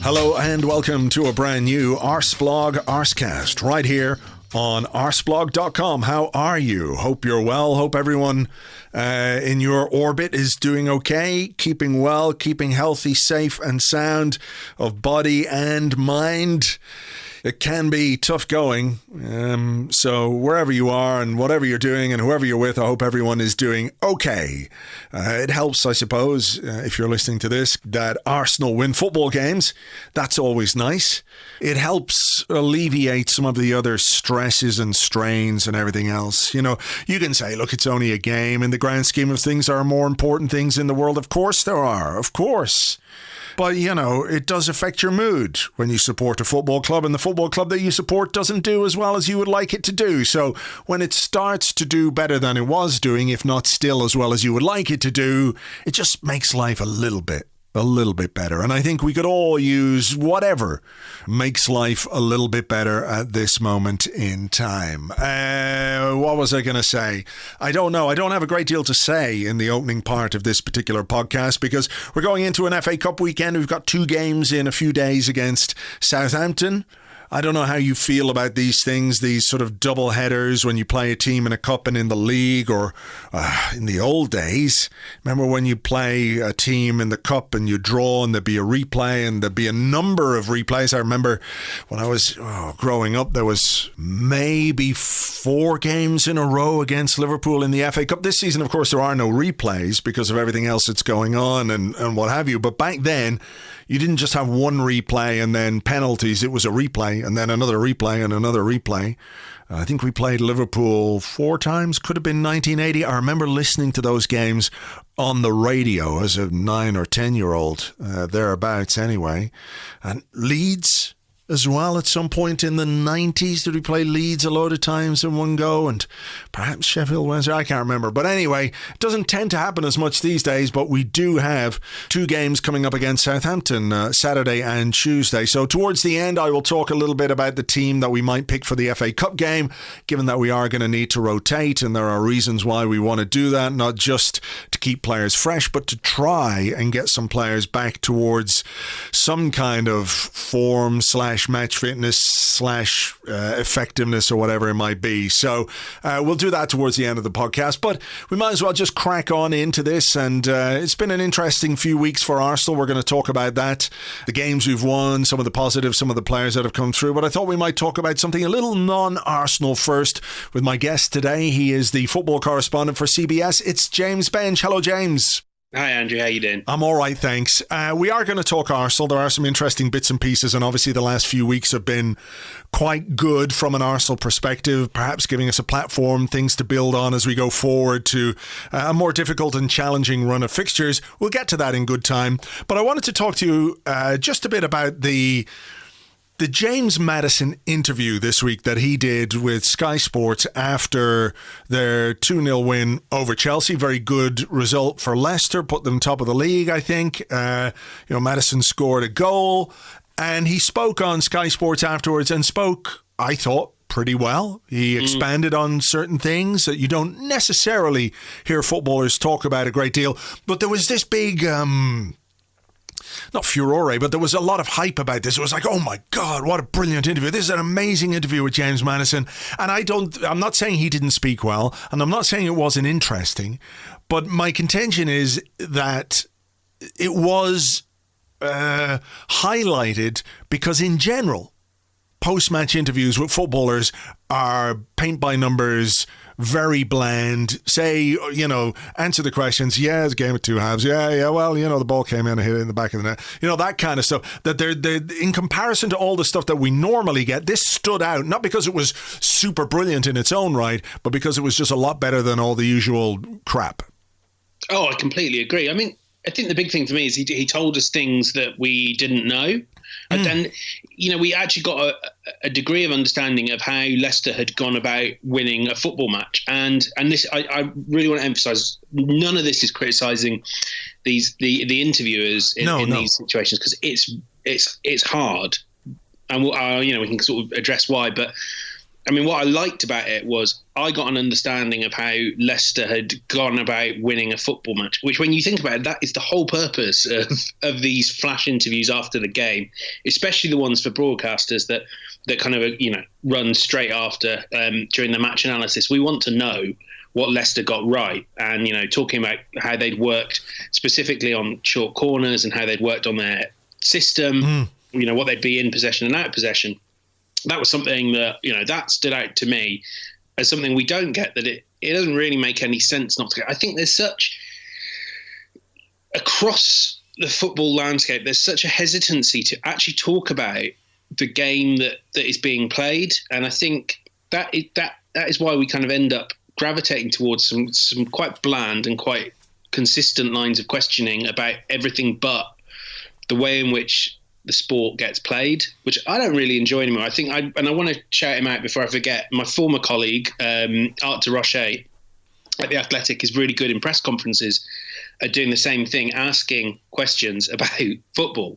Hello and welcome to a brand new Arseblog Arsecast right here on arseblog.com. How are you? Hope you're well. Hope everyone in your orbit is doing okay, keeping well, keeping healthy, safe and sound of body and mind. It can be tough going, so wherever you are and whatever you're doing and whoever you're with, I hope everyone is doing okay. It helps, I suppose, if you're listening to this, that Arsenal win football games. That's always nice. It helps alleviate some of the other stresses and strains and everything else. You know, you can say, look, it's only a game. In the grand scheme of things, there are more important things in the world. Of course there are, of course. But, you know, it does affect your mood when you support a football club and the football club that you support doesn't do as well as you would like it to do. So when it starts to do better than it was doing, if not still as well as you would like it to do, it just makes life a little bit better. And I think we could all use whatever makes life a little bit better at this moment in time. What was I going to say? I don't know. I don't have a great deal to say in the opening part of this particular podcast because we're going into an FA Cup weekend. We've got 2 games in a few days against Southampton. I don't know how you feel about these things, these sort of double headers when you play a team in a cup and in the league, or in the old days. Remember when you play a team in the cup and you draw and there'd be a replay and there'd be a number of replays. I remember when I was growing up, there was maybe 4 games in a row against Liverpool in the FA Cup. This season, of course, there are no replays because of everything else that's going on and what have you. But back then, you didn't just have one replay and then penalties. It was a replay and then another replay and another replay. I think we played Liverpool 4 times. Could have been 1980. I remember listening to those games on the radio as a 9 or 10-year-old, thereabouts anyway. And Leeds as well at some point in the 90s. Did we play Leeds a load of times in one go? And perhaps Sheffield Wednesday, I can't remember. But anyway, it doesn't tend to happen as much these days, but we do have 2 games coming up against Southampton, Saturday and Tuesday. So towards the end, I will talk a little bit about the team that we might pick for the FA Cup game, given that we are going to need to rotate, and there are reasons why we want to do that, not just to keep players fresh, but to try and get some players back towards some kind of form / match fitness / effectiveness or whatever it might be. So we'll do that towards the end of the podcast, but we might as well just crack on into this. And it's been an interesting few weeks for Arsenal. We're going to talk about that, the games we've won, some of the positives, some of the players that have come through. But I thought we might talk about something a little non-Arsenal first with my guest today. He is the football correspondent for CBS. It's James Benge. Hello, James. Hi, Andrew. How you doing? I'm all right, thanks. We are going to talk Arsenal. There are some interesting bits and pieces, and obviously the last few weeks have been quite good from an Arsenal perspective, perhaps giving us a platform, things to build on as we go forward to a more difficult and challenging run of fixtures. We'll get to that in good time. But I wanted to talk to you just a bit about the James Maddison interview this week that he did with Sky Sports after their 2-0 win over Chelsea. Very good result for Leicester, put them top of the league, I think. Maddison scored a goal, and he spoke on Sky Sports afterwards and spoke, I thought, pretty well. He expanded on certain things that you don't necessarily hear footballers talk about a great deal. But there was this big not furore, but there was a lot of hype about this. It was like, oh my God, what a brilliant interview. This is an amazing interview with James Maddison. And I'm not saying he didn't speak well, and I'm not saying it wasn't interesting, but my contention is that it was highlighted because in general, post-match interviews with footballers are paint by numbers, very bland, say, answer the questions. Yeah, it's a game of 2 halves. Yeah, well, the ball came in and hit it in the back of the net. That kind of stuff. That they're in comparison to all the stuff that we normally get, this stood out, not because it was super brilliant in its own right, but because it was just a lot better than all the usual crap. Oh, I completely agree. I mean, I think the big thing for me is he told us things that we didn't know. And then, we actually got a degree of understanding of how Leicester had gone about winning a football match. And this, I really want to emphasise, none of this is criticising the interviewers in these situations, because it's hard. And we can sort of address why. But I mean, what I liked about it was I got an understanding of how Leicester had gone about winning a football match, which when you think about it, that is the whole purpose of these flash interviews after the game, especially the ones for broadcasters that kind of, run straight after during the match analysis. We want to know what Leicester got right, and, talking about how they'd worked specifically on short corners and how they'd worked on their system, what they'd be in possession and out of possession. That was something that, that stood out to me as something we don't get, that it doesn't really make any sense not to get. I think there's such, across the football landscape, there's such a hesitancy to actually talk about the game that is being played. And I think that is why we kind of end up gravitating towards some quite bland and quite consistent lines of questioning about everything but the way in which the sport gets played, which I don't really enjoy anymore. I think I want to shout him out before I forget. My former colleague, Art de Roche at The Athletic, is really good in press conferences at doing the same thing, asking questions about football.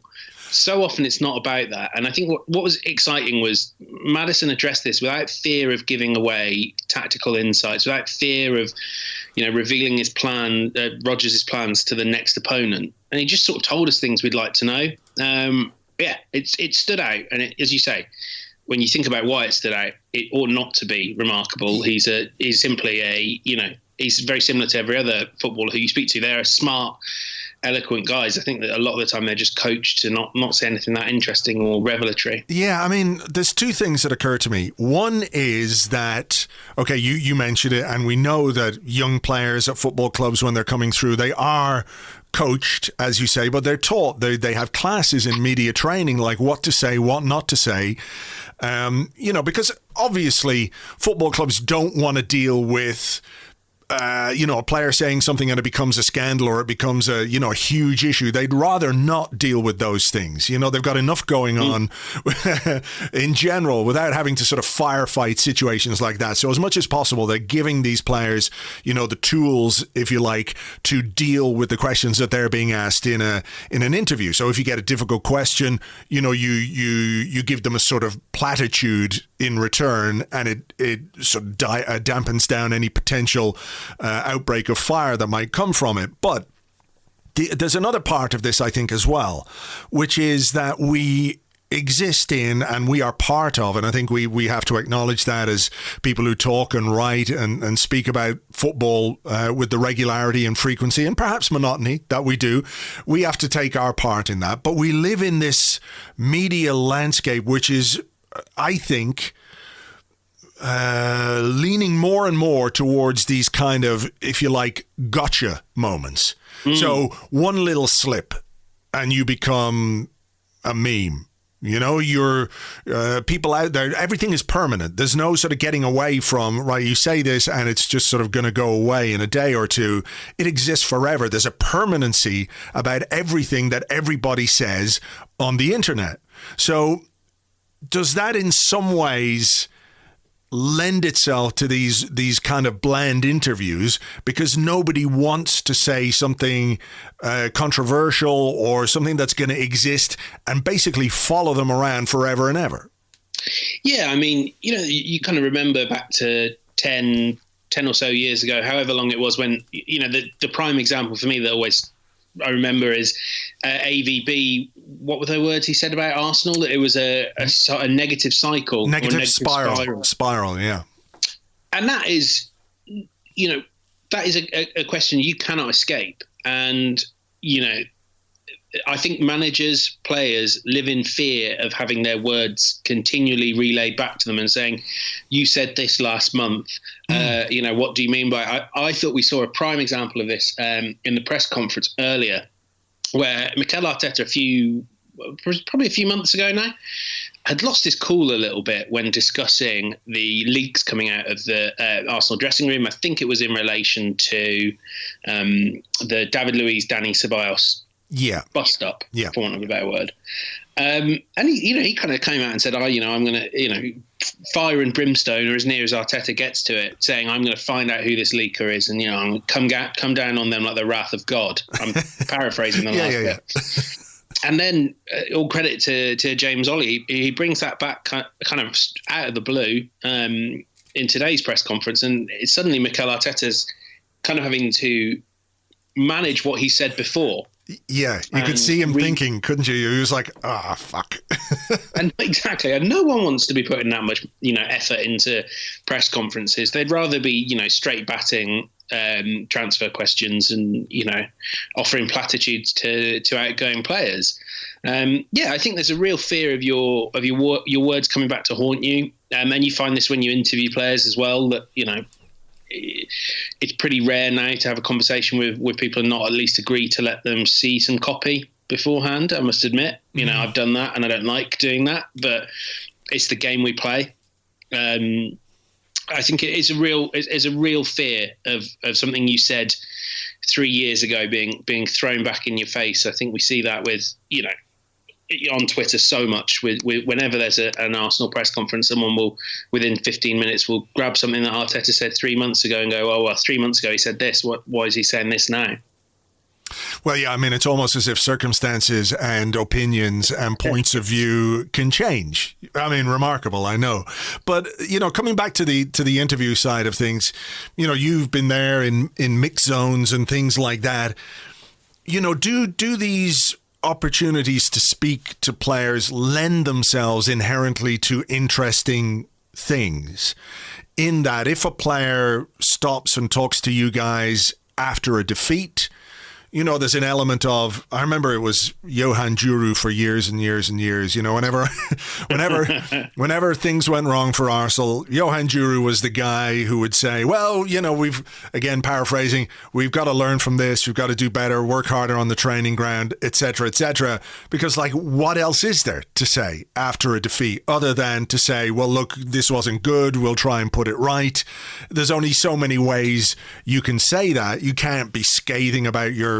So often it's not about that. And I think what was exciting was Maddison addressed this without fear of giving away tactical insights, without fear of, revealing his plan, Rodgers' plans to the next opponent. And he just sort of told us things we'd like to know. It stood out. And as you say, when you think about why it stood out, it ought not to be remarkable. He's simply he's very similar to every other footballer who you speak to. They're smart, eloquent guys. I think that a lot of the time they're just coached to not say anything that interesting or revelatory. Yeah, I mean, there's two things that occur to me. One is that, okay, you mentioned it, and we know that young players at football clubs, when they're coming through, they are coached, as you say, but they're taught. They have classes in media training, like what to say, what not to say. Because obviously football clubs don't want to deal with a player saying something and it becomes a scandal or it becomes a huge issue. They'd rather not deal with those things. They've got enough going on in general without having to sort of firefight situations like that. So as much as possible, they're giving these players, the tools, if you like, to deal with the questions that they're being asked in an interview. So if you get a difficult question, you give them a sort of platitude in return, and it sort of dampens down any potential outbreak of fire that might come from it. But there's another part of this, I think, as well, which is that we exist in and we are part of, and I think we have to acknowledge that as people who talk and write and speak about football with the regularity and frequency and perhaps monotony that we do, we have to take our part in that. But we live in this media landscape which is, I think, leaning more and more towards these kind of, if you like, gotcha moments. So one little slip and you become a meme. You're people out there, everything is permanent. There's no sort of getting away from, right, you say this and it's just sort of going to go away in a day or two. It exists forever. There's a permanency about everything that everybody says on the internet. So does that in some ways lend itself to these kind of bland interviews because nobody wants to say something controversial or something that's going to exist and basically follow them around forever and ever? Yeah, I mean, you kind of remember back to 10 or so years ago, however long it was, when, the prime example for me that always I remember is AVB. What were the words he said about Arsenal? That it was a negative cycle. Negative spiral, yeah. And that is, a question you cannot escape. And, I think managers, players live in fear of having their words continually relayed back to them and saying, you said this last month. What do you mean by it? I thought we saw a prime example of this in the press conference earlier, where Mikel Arteta probably a few months ago now, had lost his cool a little bit when discussing the leaks coming out of the Arsenal dressing room. I think it was in relation to the David Luiz, Dani Ceballos bust up, for want of a better word. And he kind of came out and said, I'm going to, fire and brimstone, or as near as Arteta gets to it, saying, I'm going to find out who this leaker is, and, I'm going to come down on them like the wrath of God. I'm paraphrasing the last bit. And then all credit to James Ollie, he brings that back kind of out of the blue in today's press conference, and it's suddenly Mikel Arteta's kind of having to manage what he said before. Yeah, you could see him thinking, couldn't you? He was like, fuck. And exactly. And no one wants to be putting that much, effort into press conferences. They'd rather be, straight batting transfer questions and, offering platitudes to outgoing players. I think there's a real fear of your words coming back to haunt you. And you find this when you interview players as well, that, it's pretty rare now to have a conversation with people and not at least agree to let them see some copy beforehand. I must admit, I've done that and I don't like doing that, but it's the game we play. I think it is a real fear of something you said 3 years ago being thrown back in your face. I think we see that with, on Twitter so much with whenever there's an Arsenal press conference, someone will within 15 minutes will grab something that Arteta said 3 months ago and go, 3 months ago he said this, why is he saying this now? Well, yeah, I mean, it's almost as if circumstances and opinions and points of view can change. I mean, remarkable, I know. But, coming back to the interview side of things, you've been there in mixed zones and things like that. Do these opportunities to speak to players lend themselves inherently to interesting things, in that if a player stops and talks to you guys after a defeat, there's an element of, I remember it was Johan Djourou for years and years and years, whenever things went wrong for Arsenal, Johan Djourou was the guy who would say, well, we've, again, paraphrasing, we've got to learn from this, we've got to do better, work harder on the training ground, etc., because what else is there to say after a defeat other than to say, well, look, this wasn't good, we'll try and put it right. There's only so many ways you can say that. You can't be scathing about your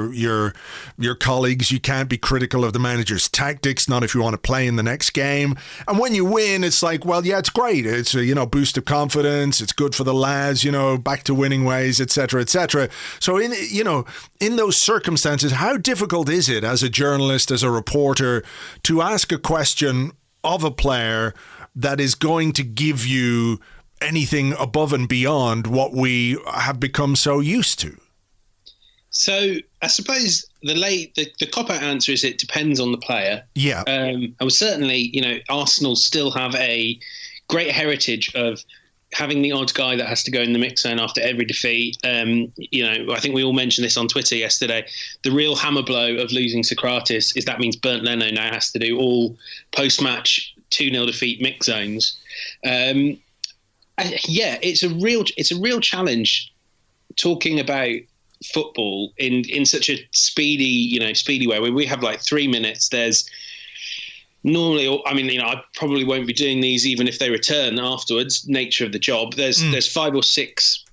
colleagues. You can't be critical of the manager's tactics, not if you want to play in the next game. And when you win, it's like, well, yeah, it's great. It's a boost of confidence. It's good for the lads, back to winning ways, etc., etc. So in those circumstances, how difficult is it as a journalist, as a reporter, to ask a question of a player that is going to give you anything above and beyond what we have become so used to? So I suppose the cop-out answer is it depends on the player. Yeah. And certainly, Arsenal still have a great heritage of having the odd guy that has to go in the mix zone after every defeat. I think we all mentioned this on Twitter yesterday. The real hammer blow of losing Socrates is that means Bernd Leno now has to do all post-match 2-0 defeat mix zones. It's a real challenge talking about football in such a speedy way. When we have 3 minutes, there's normally, I probably won't be doing these even if they return afterwards, nature of the job. There's 5 or 6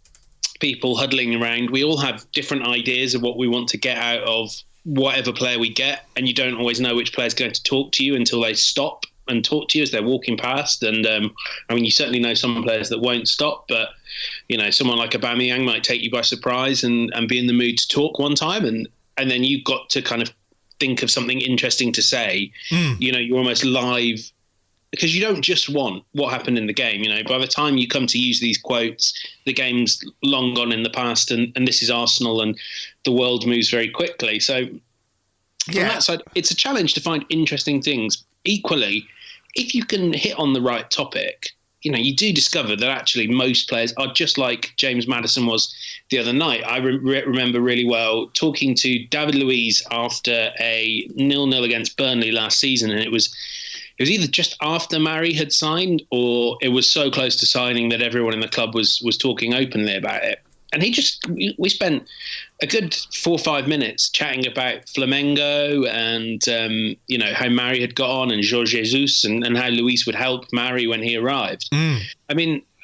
people huddling around. We all have different ideas of what we want to get out of whatever player we get, and you don't always know which player's going to talk to you until they stop and talk to you as they're walking past. And you certainly know some players that won't stop, but someone like Aubameyang might take you by surprise and be in the mood to talk one time, and then you've got to kind of think of something interesting to say. You're almost live, because you don't just want what happened in the game. By the time you come to use these quotes, the game's long gone in the past, and this is Arsenal, and the world moves very quickly. So from that side, it's a challenge to find interesting things. Equally, if you can hit on the right topic, you do discover that actually most players are just like James Maddison was the other night. I remember really well talking to David Luiz after a 0-0 against Burnley last season, and it was either just after Mari had signed, or it was so close to signing that everyone in the club was talking openly about it. And we spent a good 4 or 5 minutes chatting about Flamengo and, how Mari had got on, and Jorge Jesus, and how Luis would help Mari when he arrived.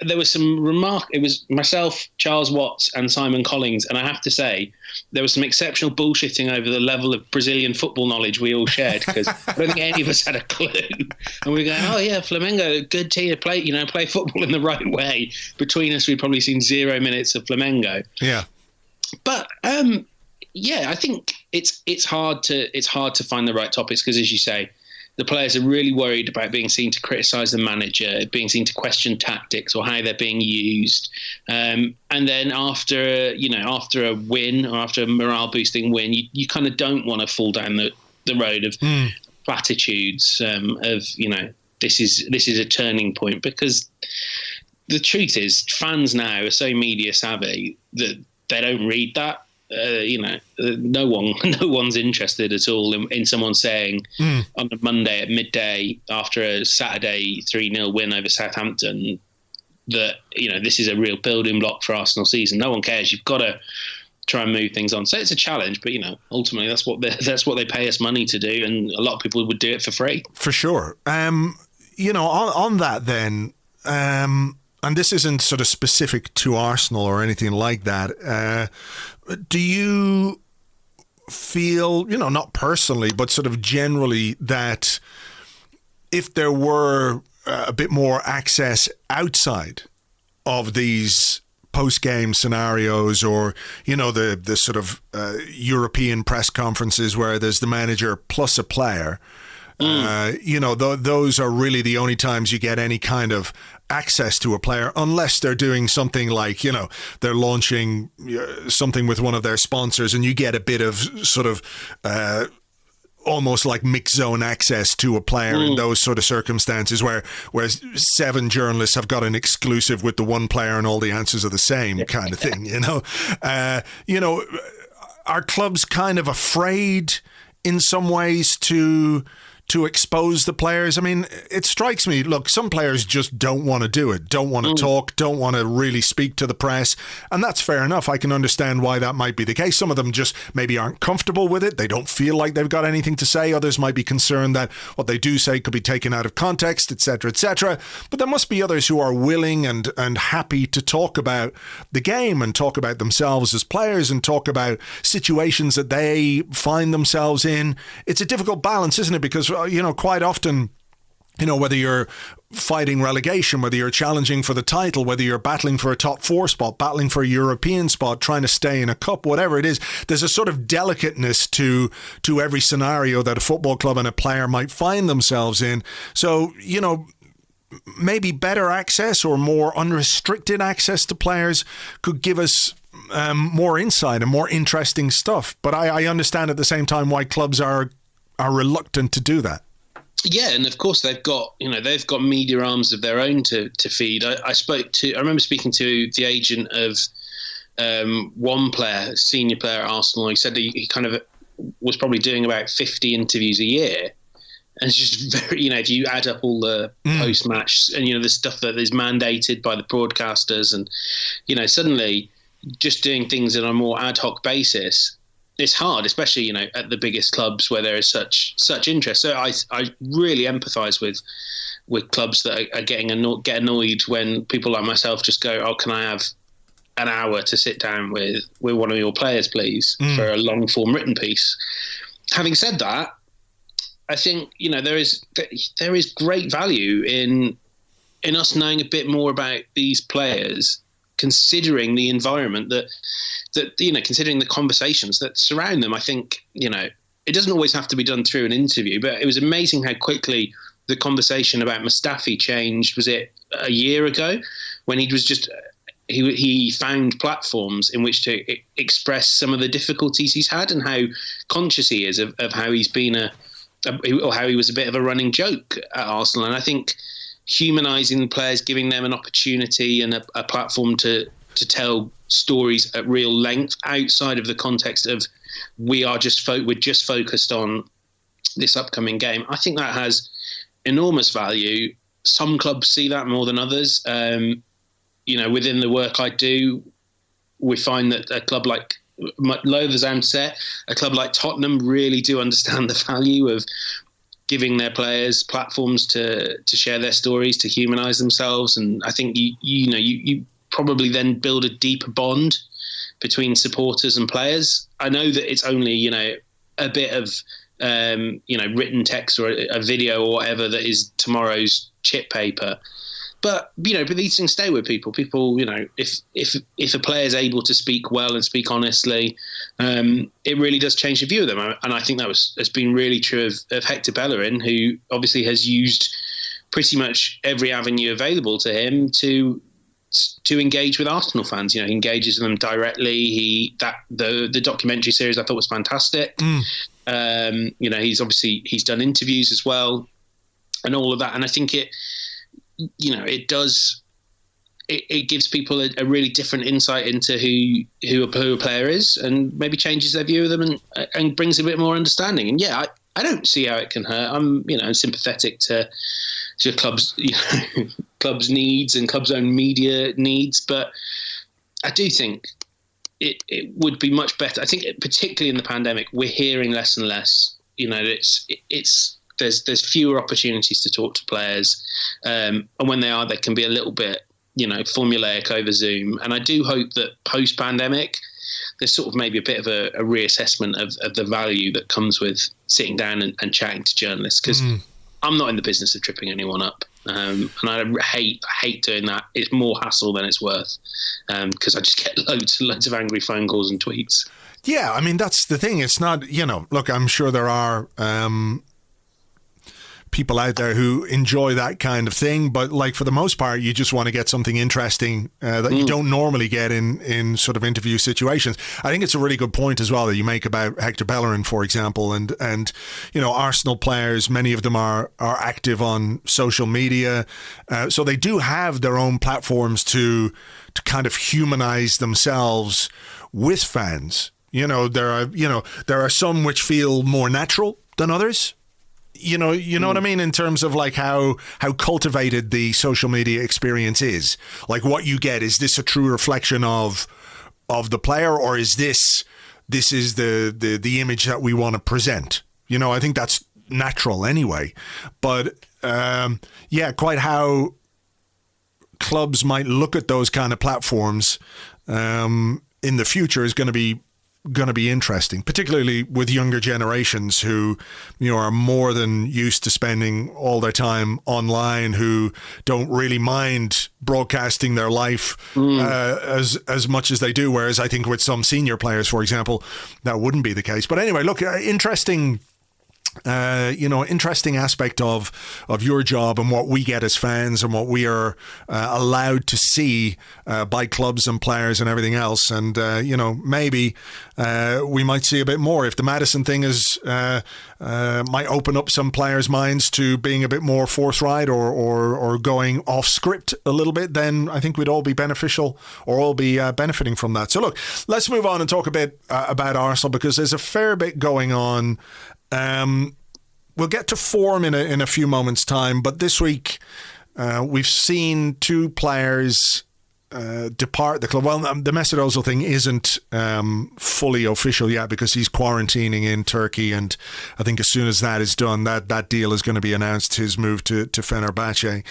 There was it was myself, Charles Watts and Simon Collins. And I have to say, there was some exceptional bullshitting over the level of Brazilian football knowledge we all shared, because I don't think any of us had a clue. And we were going, oh yeah, Flamengo, good team to play football in the right way. Between us, we'd probably seen 0 minutes of Flamengo. Yeah. But, I think it's hard to find the right topics because, as you say, the players are really worried about being seen to criticise the manager, being seen to question tactics or how they're being used. And then after a win or after a morale boosting win, you kind of don't want to fall down the road of platitudes of, this is a turning point, because the truth is fans now are so media savvy that they don't read that. No one's interested at all in someone saying on a Monday at midday after a Saturday 3-0 win over Southampton that this is a real building block for Arsenal season. No one cares. You've got to try and move things on. So it's a challenge, but ultimately that's what they pay us money to do, and a lot of people would do it for free. For sure. On that then. And this isn't sort of specific to Arsenal or anything like that. Do you feel, not personally, but sort of generally, that if there were a bit more access outside of these post-game scenarios, or, the sort of European press conferences where there's the manager plus a player, those are really the only times you get any kind of access to a player, unless they're doing something like, they're launching something with one of their sponsors and you get a bit of sort of almost like mixed zone access to a player in those sort of circumstances where 7 journalists have got an exclusive with the one player and all the answers are the same kind of thing, are clubs kind of afraid in some ways to expose the players? I mean, it strikes me, look, some players just don't want to do it, don't want to talk, don't want to really speak to the press, and that's fair enough. I can understand why that might be the case. Some of them just maybe aren't comfortable with it. They don't feel like they've got anything to say. Others might be concerned that what they do say could be taken out of context, etc., etc. But there must be others who are willing and happy to talk about the game and talk about themselves as players and talk about situations that they find themselves in. It's a difficult balance, isn't it? Because quite often, whether you're fighting relegation, whether you're challenging for the title, whether you're battling for a top 4 spot, battling for a European spot, trying to stay in a cup, whatever it is, there's a sort of delicateness to every scenario that a football club and a player might find themselves in. So, maybe better access or more unrestricted access to players could give us more insight and more interesting stuff. But I understand at the same time why clubs are reluctant to do that. Yeah, and of course they've got media arms of their own to feed. I remember speaking to the agent of one player, senior player at Arsenal. He said he kind of was probably doing about 50 interviews a year, and it's just very, if you add up all the post-match and the stuff that is mandated by the broadcasters, and suddenly just doing things on a more ad hoc basis. It's hard, especially at the biggest clubs where there is such interest. So I really empathise with clubs that are get annoyed when people like myself just go, "Oh, can I have an hour to sit down with one of your players, please, for a long form written piece?" Having said that, I think there is great value in us knowing a bit more about these players, considering the environment that considering the conversations that surround them. I think it doesn't always have to be done through an interview, but it was amazing how quickly the conversation about Mustafi changed. Was it a year ago when he found platforms in which to express some of the difficulties he's had and how conscious he is of how he's been how he was a bit of a running joke at Arsenal. And I think humanising the players, giving them an opportunity and a platform to tell stories at real length outside of the context of we're just focused on this upcoming game. I think that has enormous value. Some clubs see that more than others. Within the work I do, we find that a club like a club like Tottenham really do understand the value of giving their players platforms to share their stories, to humanise themselves. And I think you probably then build a deeper bond between supporters and players. I know that it's only a bit of written text or a video or whatever that is tomorrow's chip paper, But these things stay with people. People, if a player is able to speak well and speak honestly, it really does change the view of them. And I think has been really true of Hector Bellerin, who obviously has used pretty much every avenue available to him to engage with Arsenal fans. He engages with them directly. The documentary series I thought was fantastic. He's done interviews as well, and all of that. And I think it gives people a really different insight into who a player is, and maybe changes their view of them and brings a bit more understanding. And I don't see how it can hurt. I'm sympathetic to clubs, clubs' needs and clubs' own media needs, but I do think it would be much better. I think particularly in the pandemic, we're hearing less and less. There's fewer opportunities to talk to players, and when they can be a little bit, formulaic over Zoom. And I do hope that post-pandemic, there's sort of maybe a bit of a reassessment of the value that comes with sitting down and chatting to journalists, because I'm not in the business of tripping anyone up. And I hate doing that. It's more hassle than it's worth, because I just get loads and loads of angry phone calls and tweets. Yeah, I mean, that's the thing. It's not, look, I'm sure there are people out there who enjoy that kind of thing, but like for the most part, you just want to get something interesting that you don't normally get in sort of interview situations. I think it's a really good point as well that you make about Hector Bellerin, for example, and Arsenal players, many of them are active on social media, so they do have their own platforms to kind of humanize themselves with fans. There are some which feel more natural than others. You know what I mean, in terms of like how cultivated the social media experience is. Like what you get, is this a true reflection of the player, or is this is the image that we want to present? I think that's natural anyway. But quite how clubs might look at those kind of platforms in the future is going to be interesting, particularly with younger generations who are more than used to spending all their time online, who don't really mind broadcasting their life as much as they do, whereas I think with some senior players, for example, that wouldn't be the case. But anyway, look, interesting aspect of your job and what we get as fans and what we are allowed to see by clubs and players and everything else. And, maybe we might see a bit more if the Maddison thing might open up some players' minds to being a bit more forthright or going off script a little bit. Then I think we'd all be beneficial or all be benefiting from that. So look, let's move on and talk a bit about Arsenal, because there's a fair bit going on. We'll get to form in a few moments' time, but this week we've seen two players depart the club. Well, the Mesut Ozil thing isn't fully official yet because he's quarantining in Turkey, and I think as soon as that is done, that deal is going to be announced, his move to Fenerbahce.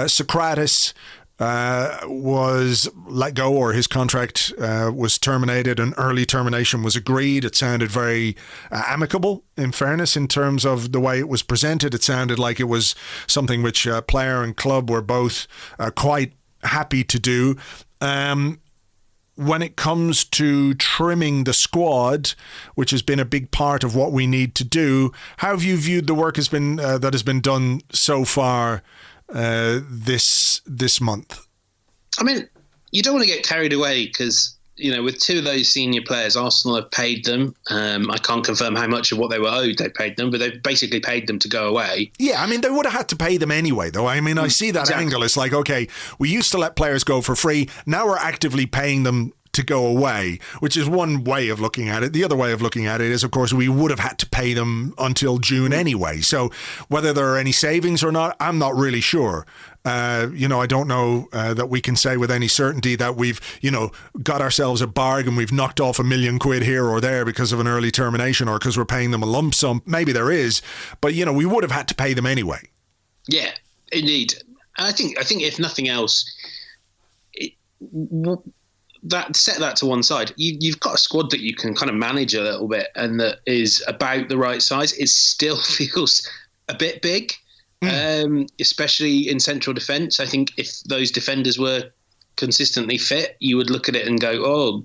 Socrates was let go, or his contract was terminated. An early termination was agreed. It sounded very amicable, in fairness, in terms of the way it was presented. It sounded like it was something which player and club were both quite happy to do. When it comes to trimming the squad, which has been a big part of what we need to do, how have you viewed the work that has been done so far this month? I mean, you don't want to get carried away because, with two of those senior players, Arsenal have paid them. I can't confirm how much of what they were owed they paid them, but they've basically paid them to go away. Yeah, I mean, they would have had to pay them anyway, though. I mean, I see that angle. It's like, okay, we used to let players go for free. Now we're actively paying them to go away, which is one way of looking at it. The other way of looking at it is, of course, we would have had to pay them until June anyway. So whether there are any savings or not, I'm not really sure. I don't know that we can say with any certainty that we've, got ourselves a bargain. We've knocked off £1 million here or there because of an early termination or because we're paying them a lump sum. Maybe there is, but, we would have had to pay them anyway. Yeah, indeed. I think if nothing else, set that to one side. You've got a squad that you can kind of manage a little bit and that is about the right size. It still feels a bit big. especially in central defence. I think if those defenders were consistently fit, you would look at it and go, oh,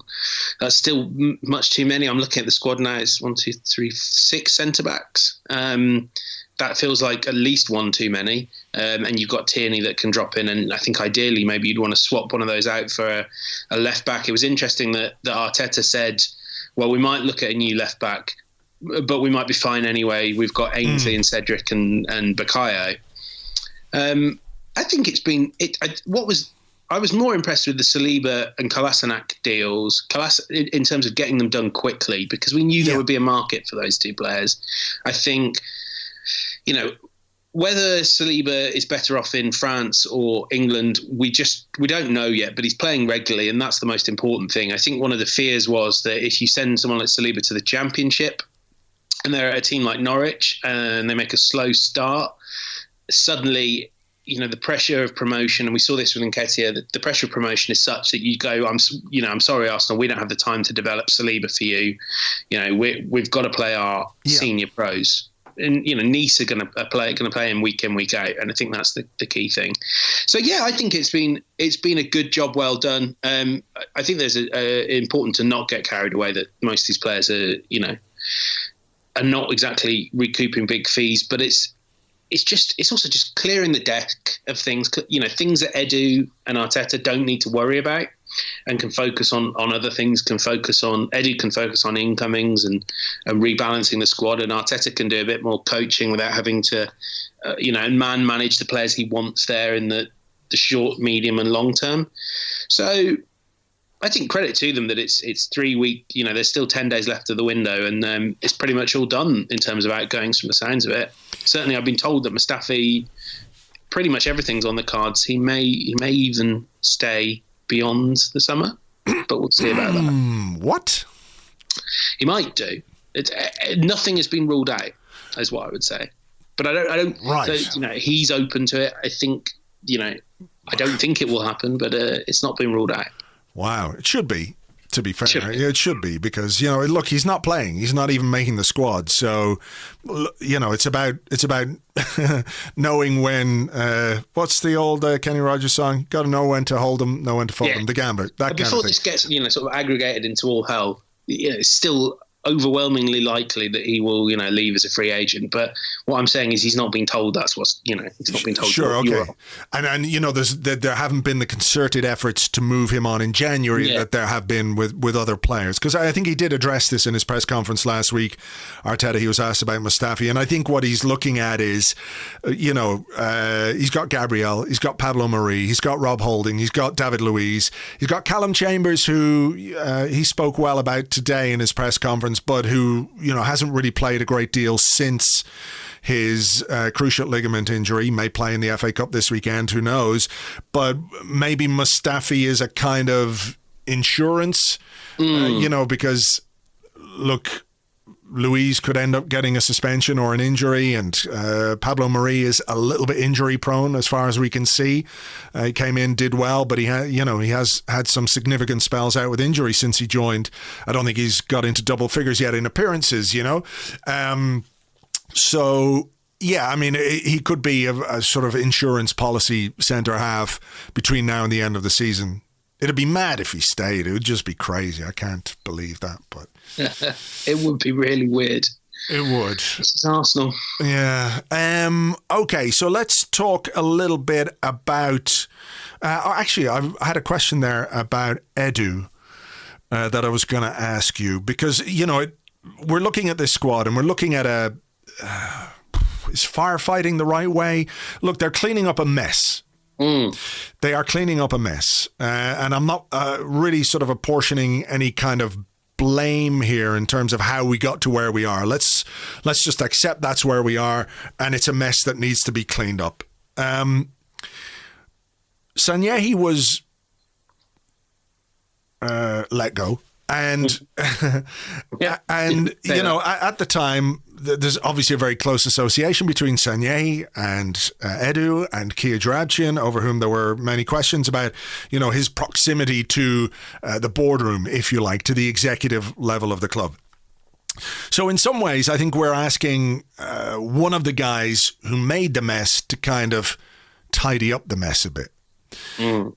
that's still much too many. I'm looking at the squad now. It's 6 centre-backs. That feels like at least one too many. And you've got Tierney that can drop in. And I think ideally maybe you'd want to swap one of those out for a left-back. It was interesting that Arteta said, well, we might look at a new left-back, but we might be fine anyway. We've got Ainsley and Cedric and Bukayo. I think it's been... I was more impressed with the Saliba and Kolasinac deals in terms of getting them done quickly, because we knew there would be a market for those two players. I think, whether Saliba is better off in France or England, we don't know yet, but he's playing regularly, and that's the most important thing. I think one of the fears was that if you send someone like Saliba to the Championship and they're at a team like Norwich and they make a slow start, suddenly, the pressure of promotion, and we saw this with Nketiah, the pressure of promotion is such that you go, I'm sorry, Arsenal, we don't have the time to develop Saliba for you. We've got to play our senior pros. And Nice are going to play him week in, week out, and I think that's the key thing. So I think it's been a good job, well done. I think there's important to not get carried away that most of these players are not exactly recouping big fees, but it's also just clearing the deck of things, things that Edu and Arteta don't need to worry about and can focus on other things. Edu can focus on incomings and rebalancing the squad, and Arteta can do a bit more coaching without having to, man manage the players he wants there in the short, medium and long term. So I think credit to them that it's 3 weeks, there's still 10 days left of the window, and it's pretty much all done in terms of outgoings from the sounds of it. Certainly I've been told that Mustafi, pretty much everything's on the cards. He may even stay beyond the summer, but we'll see about that. What? He might do. Nothing has been ruled out, is what I would say. But I don't. Right. So, he's open to it. I think, I don't think it will happen, but it's not been ruled out. Wow, it should be. To be fair, it should be, because look, he's not playing. He's not even making the squad. So, it's about knowing when. What's the old Kenny Rogers song? Got to know when to hold them, know when to fold them. The gambit. That before kind of thing. This gets sort of aggregated into all hell, it's still overwhelmingly likely that he will leave as a free agent. But what I'm saying is he's not been told that's what's he's not been told. Sure, okay. And there haven't been the concerted efforts to move him on in January that there have been with other players, because I think he did address this in his press conference last week. Arteta, he was asked about Mustafi, and I think what he's looking at is he's got Gabriel, he's got Pablo Mari, he's got Rob Holding, he's got David Luiz, he's got Callum Chambers, who he spoke well about today in his press conference, but who hasn't really played a great deal since his cruciate ligament injury. May play in the FA Cup this weekend, who knows, but maybe Mustafi is a kind of insurance, because look, Luiz could end up getting a suspension or an injury, and Pablo Mari is a little bit injury prone as far as we can see. He came in, did well, but he has had some significant spells out with injury since he joined. I don't think he's got into double figures yet in appearances, So, he could be a sort of insurance policy centre half between now and the end of the season. It'd be mad if he stayed. It would just be crazy. I can't believe that, but it would be really weird. It would. This is Arsenal. Yeah. Okay, so let's talk a little bit about... actually, I had a question there about Edu that I was going to ask you, because, we're looking at this squad and we're looking at is firefighting the right way? Look, they're cleaning up a mess. They are cleaning up a mess. And I'm not really sort of apportioning any kind of blame here in terms of how we got to where we are. Let's just accept that's where we are, and it's a mess that needs to be cleaned up. Sanyehi was let go. And at the time, there's obviously a very close association between Sanyehi and Edu and Kia Joorabchian, over whom there were many questions about, his proximity to the boardroom, if you like, to the executive level of the club. So in some ways, I think we're asking one of the guys who made the mess to kind of tidy up the mess a bit. I'm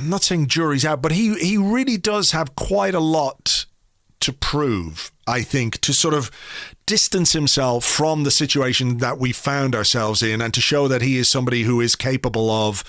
not saying jury's out, but he really does have quite a lot to prove, I think, to sort of distance himself from the situation that we found ourselves in and to show that he is somebody who is capable of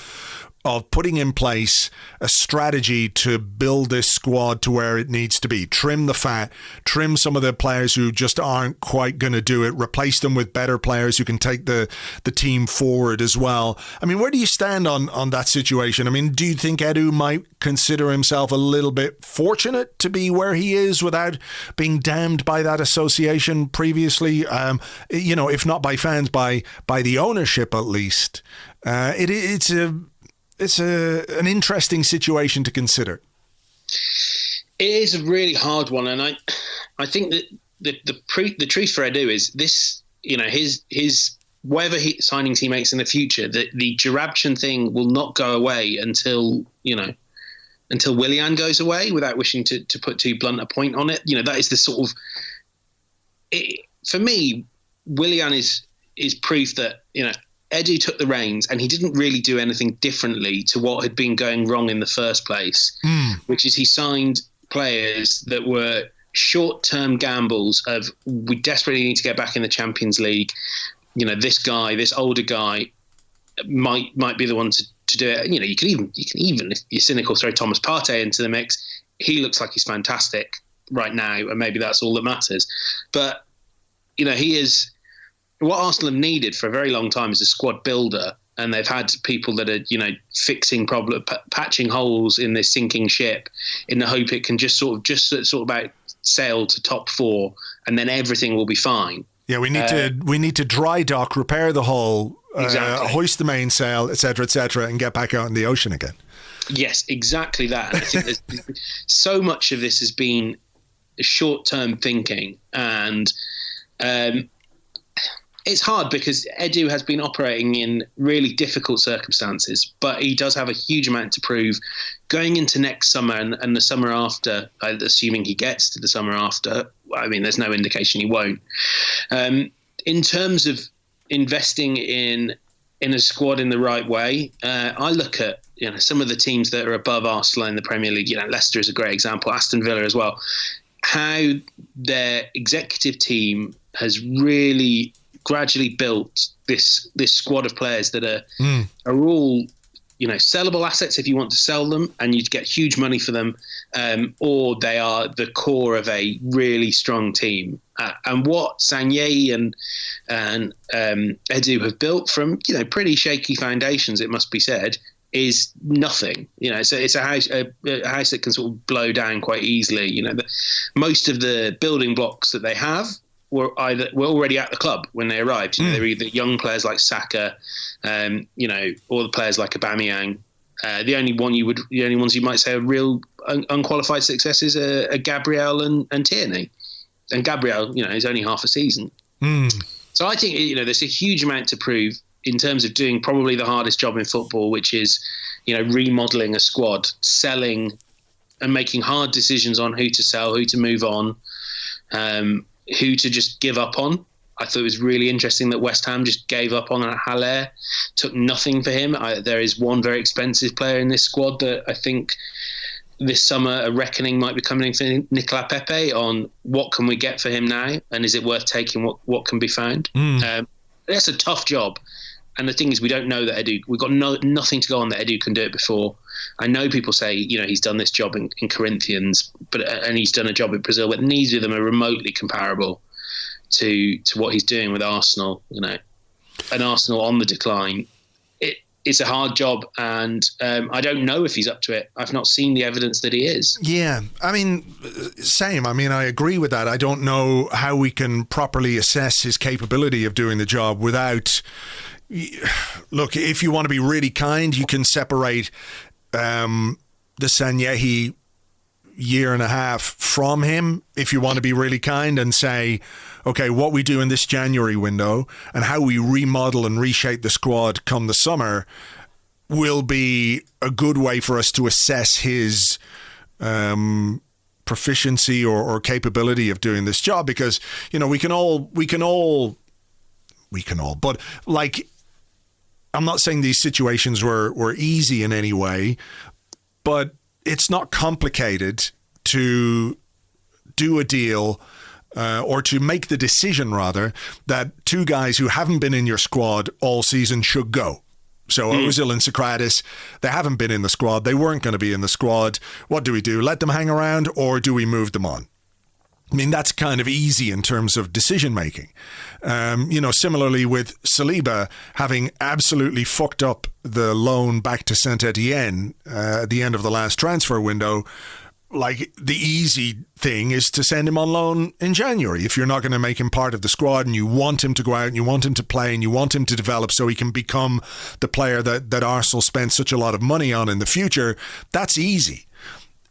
putting in place a strategy to build this squad to where it needs to be. Trim the fat, trim some of the players who just aren't quite going to do it, replace them with better players who can take the team forward as well. I mean, where do you stand on that situation? I mean, do you think Edu might consider himself a little bit fortunate to be where he is without being damned by that association previously? If not by fans, by the ownership at least. It's an interesting situation to consider. It is a really hard one, and I think that the truth for Edu is this. His whatever signings he makes in the future, the Jarabchan thing will not go away until Willian goes away. Without wishing to put too blunt a point on it, that is the sort of. For me, Willian is proof that Edu took the reins and he didn't really do anything differently to what had been going wrong in the first place, which is he signed players that were short-term gambles of we desperately need to get back in the Champions League. This older guy might be the one to do it. You can even, if you're cynical, throw Thomas Partey into the mix. He looks like he's fantastic right now, and maybe that's all that matters. But, he is... What Arsenal have needed for a very long time is a squad builder, and they've had people that are, fixing patching holes in this sinking ship, in the hope it can just sort of about sail to top four, and then everything will be fine. Yeah, we need to dry dock, repair the hull, exactly. Hoist the mainsail, etc., and get back out in the ocean again. Yes, exactly that. And I think there's so much of this has been short-term thinking, and. It's hard because Edu has been operating in really difficult circumstances, but he does have a huge amount to prove going into next summer and the summer after, assuming he gets to the summer after. I mean, there's no indication he won't. In terms of investing in a squad in the right way, I look at some of the teams that are above Arsenal in the Premier League. Leicester is a great example, Aston Villa as well. How their executive team has really gradually built this squad of players that are all sellable assets if you want to sell them, and you'd get huge money for them, or they are the core of a really strong team. And what Sanyei and Edu have built from pretty shaky foundations, it must be said, is nothing. So it's a house that can sort of blow down quite easily. Most of the building blocks that they have were already at the club when they arrived. They're either young players like Saka, or the players like Aubameyang. The only ones you might say are real unqualified successes are Gabriel and Tierney. And Gabriel, is only half a season. So I think there's a huge amount to prove in terms of doing probably the hardest job in football, which is remodeling a squad, selling, and making hard decisions on who to sell, who to move on. Who to just give up on. I thought it was really interesting that West Ham just gave up on Haller, took nothing for him. There is one very expensive player in this squad that I think this summer a reckoning might be coming for Nicolas Pepe on what can we get for him now, and is it worth taking what can be found. That's a tough job. And the thing is, we don't know that Edu, we've got nothing to go on that Edu can do it before. I know people say, he's done this job in Corinthians, and he's done a job in Brazil, but neither of them are remotely comparable to what he's doing with Arsenal. And Arsenal on the decline. It's a hard job, and I don't know if he's up to it. I've not seen the evidence that he is. Yeah, I mean, same. I mean, I agree with that. I don't know how we can properly assess his capability of doing the job without... Look, if you want to be really kind, you can separate the Sanyehi year and a half from him, if you want to be really kind, and say, okay, what we do in this January window and how we remodel and reshape the squad come the summer will be a good way for us to assess his proficiency or capability of doing this job, because we can all, but like, I'm not saying these situations were easy in any way, but it's not complicated to do a deal or to make the decision, rather, that two guys who haven't been in your squad all season should go. So Ozil and Socrates, they haven't been in the squad. They weren't going to be in the squad. What do we do? Let them hang around, or do we move them on? I mean, that's kind of easy in terms of decision making. Similarly with Saliba having absolutely fucked up the loan back to Saint-Etienne at the end of the last transfer window, like, the easy thing is to send him on loan in January if you're not going to make him part of the squad and you want him to go out and you want him to play and you want him to develop so he can become the player that Arsenal spent such a lot of money on in the future. That's easy.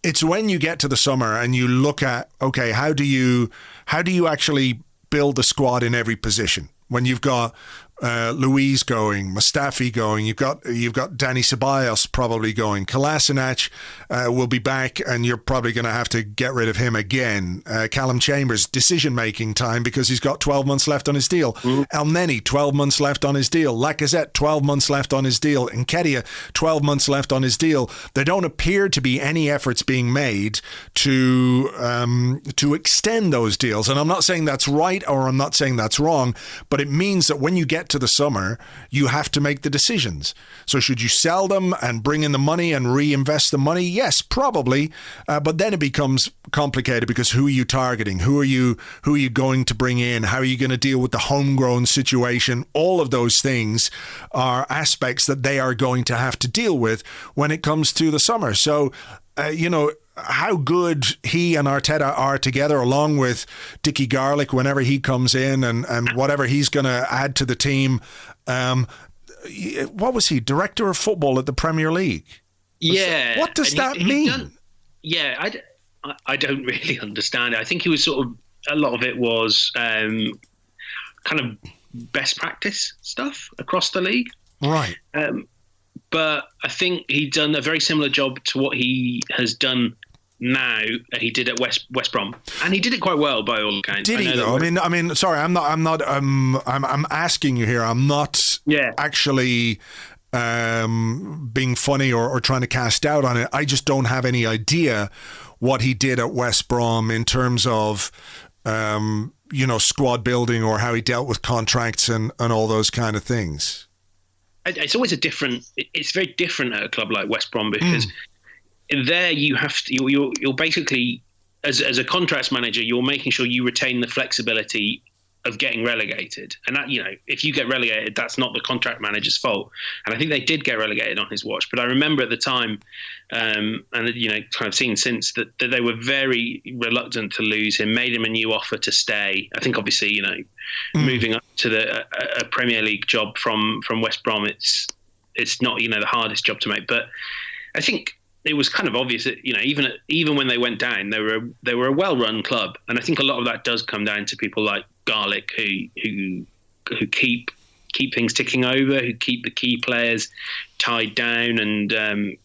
It's when you get to the summer and you look at, okay, how do you actually build the squad in every position? When you've got Luiz going, Mustafi going, you've got Dani Ceballos probably going, Kolasinac will be back and you're probably going to have to get rid of him again. Callum Chambers, decision-making time because he's got 12 months left on his deal. Elneny, 12 months left on his deal. Lacazette, 12 months left on his deal. Nketiah, 12 months left on his deal. There don't appear to be any efforts being made to extend those deals. And I'm not saying that's right or I'm not saying that's wrong, but it means that when you get to the summer, you have to make the decisions. So should you sell them and bring in the money and reinvest the money? Yes, probably. But then it becomes complicated because who are you targeting? Who are you going to bring in? How are you going to deal with the homegrown situation? All of those things are aspects that they are going to have to deal with when it comes to the summer. So, how good he and Arteta are together, along with Dickie Garlick whenever he comes in and whatever he's going to add to the team. What was he? Director of football at the Premier League? Yeah. What does that mean? I don't really understand it. I think he was sort of, a lot of it was kind of best practice stuff across the league. Right. But I think he'd done a very similar job to what he has done now that he did at West Brom, and he did it quite well by all accounts. Did he though? I mean, sorry, I'm asking you here. I'm not actually being funny or trying to cast doubt on it. I just don't have any idea what he did at West Brom in terms of squad building or how he dealt with contracts and all those kind of things. It's always it's very different at a club like West Brom because there you have to, you're basically, as a contracts manager, you're making sure you retain the flexibility of getting relegated. And that, if you get relegated, that's not the contract manager's fault. And I think they did get relegated on his watch. But I remember at the time, and kind of seen since that they were very reluctant to lose him, made him a new offer to stay. I think obviously, moving up to a Premier League job from West Brom, it's not, the hardest job to make. But I think it was kind of obvious that, even when they went down, they were a well-run club. And I think a lot of that does come down to people like Garlick who keep things ticking over, who keep the key players tied down, and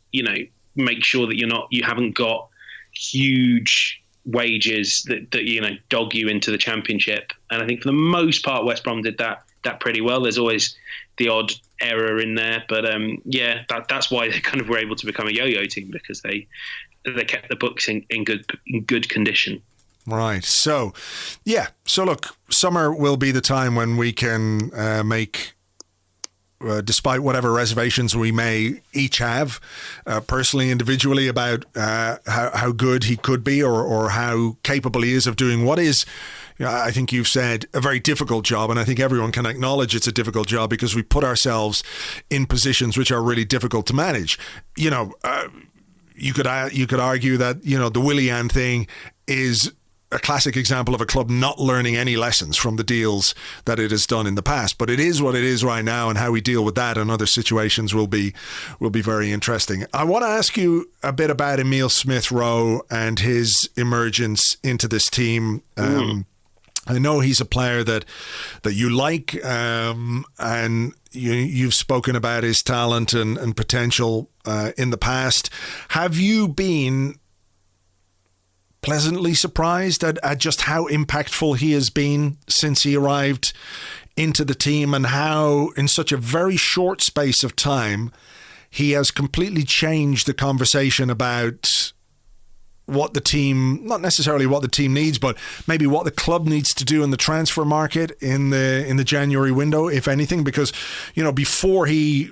make sure that you haven't got huge wages that dog you into the Championship. And I think for the most part, West Brom did that pretty well. There's always the odd error in there, but that's why they kind of were able to become a yo-yo team, because they kept the books in good condition. Right. So, So look, summer will be the time when we can make, despite whatever reservations we may each have, personally, individually, about how good he could be or how capable he is of doing what is, I think you've said, a very difficult job. And I think everyone can acknowledge it's a difficult job because we put ourselves in positions which are really difficult to manage. You could argue that, the Willian thing is a classic example of a club not learning any lessons from the deals that it has done in the past. But it is what it is right now, and how we deal with that and other situations will be very interesting. I want to ask you a bit about Emile Smith Rowe and his emergence into this team. I know he's a player that you like, and you've spoken about his talent and potential in the past. Have you been pleasantly surprised at just how impactful he has been since he arrived into the team, and how in such a very short space of time he has completely changed the conversation about what the team, not necessarily what the team needs, but maybe what the club needs to do in the transfer market in the January window, if anything. Because, you know, before he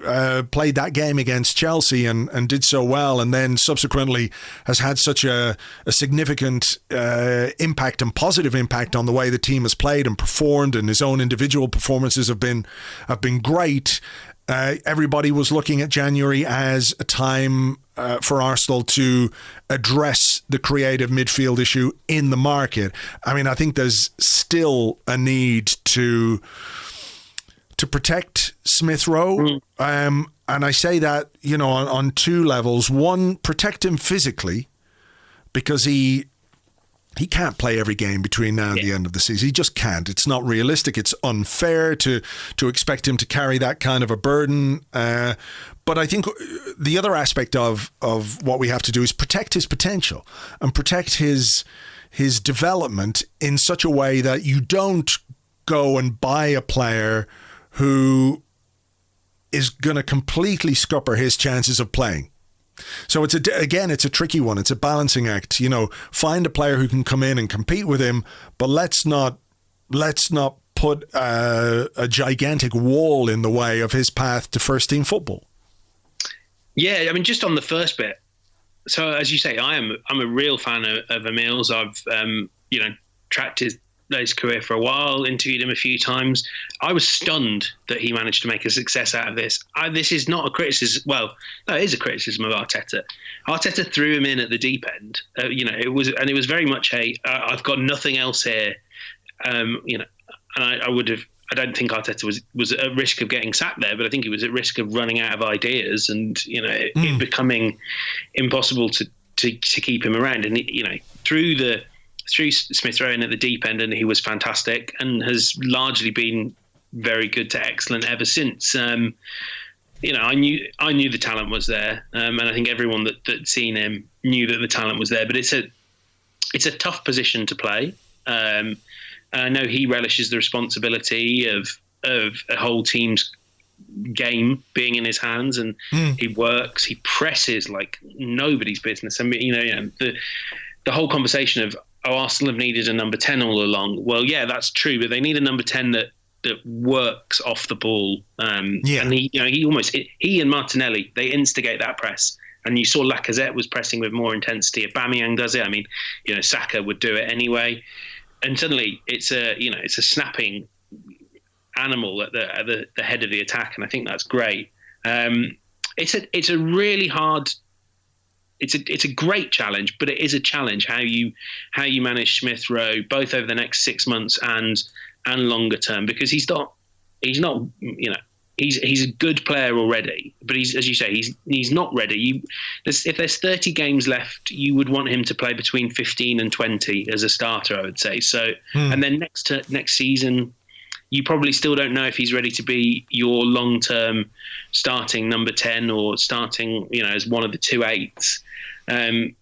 played that game against Chelsea and did so well, and then subsequently has had such a significant impact and positive impact on the way the team has played and performed, and his own individual performances have been great. Everybody was looking at January as a time for Arsenal to address the creative midfield issue in the market. I mean, I think there's still a need to protect Smith Rowe. And I say that, you know, on two levels. One, protect him physically, because he can't play every game between now and the end of the season. He just can't. It's not realistic. It's unfair to expect him to carry that kind of a burden. But I think the other aspect of what we have to do is protect his potential and protect his development in such a way that you don't go and buy a player who is going to completely scupper his chances of playing. So it's a tricky one. It's a balancing act. You know, find a player who can come in and compete with him, but let's not put a gigantic wall in the way of his path to first team football. Yeah, I mean, just on the first bit. So as you say, I'm a real fan of Emile's. I've tracked his career for a while, interviewed him a few times. I was stunned that he managed to make a success out of this. This is not a criticism. Well, no, it is a criticism of Arteta. Arteta threw him in at the deep end. It was very much I've got nothing else here. And I don't think Arteta was at risk of getting sacked there, but I think he was at risk of running out of ideas and it becoming impossible to keep him around. And through Smith Rowe in at the deep end, and he was fantastic and has largely been very good to excellent ever since. I knew the talent was there, and I think everyone that'd seen him knew that the talent was there. But it's a tough position to play. I know he relishes the responsibility of a whole team's game being in his hands, and he works, he presses like nobody's business. I mean, the whole conversation of, Arsenal have needed a number 10 all along. Well, yeah, that's true, but they need a number 10 that works off the ball. And he and Martinelli, they instigate that press. And you saw Lacazette was pressing with more intensity. Aubameyang does it. I mean, Saka would do it anyway. And suddenly it's a snapping animal at the head of the attack, and I think that's great. It's a really hard. It's a great challenge, but it is a challenge how you manage Smith Rowe both over the next 6 months and longer term, because he's a good player already, but as you say, he's not ready. If there's 30 games left, you would want him to play between 15 and 20 as a starter, I would say. So, and then next season, you probably still don't know if he's ready to be your long-term starting number 10 or starting, as one of the 2/8s. And